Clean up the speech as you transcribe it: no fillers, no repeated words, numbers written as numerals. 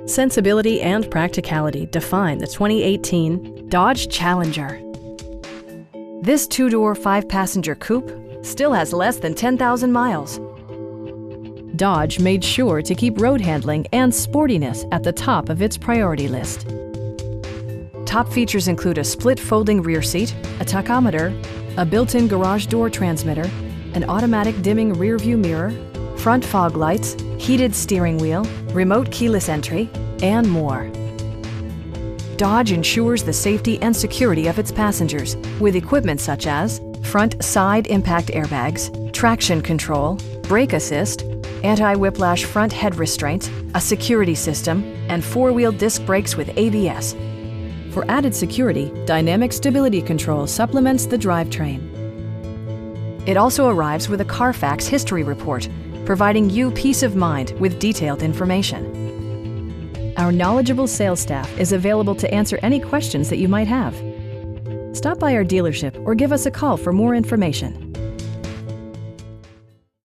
Sensibility and practicality define the 2018 Dodge Challenger. This two-door, five-passenger coupe still has less than 10,000 miles. Dodge made sure to keep road handling and sportiness at the top of its priority list. Top features include a split folding rear seat, a tachometer, a built-in garage door transmitter, an automatic dimming rear-view mirror, front fog lights, heated steering wheel, remote keyless entry, and more. Dodge ensures the safety and security of its passengers with equipment such as front side impact airbags, traction control, brake assist, anti-whiplash front head restraints, a security system, and four-wheel disc brakes with ABS. For added security, dynamic stability control supplements the drivetrain. It also arrives with a Carfax history report, providing you peace of mind with detailed information. Our knowledgeable sales staff is available to answer any questions that you might have. Stop by our dealership or give us a call for more information.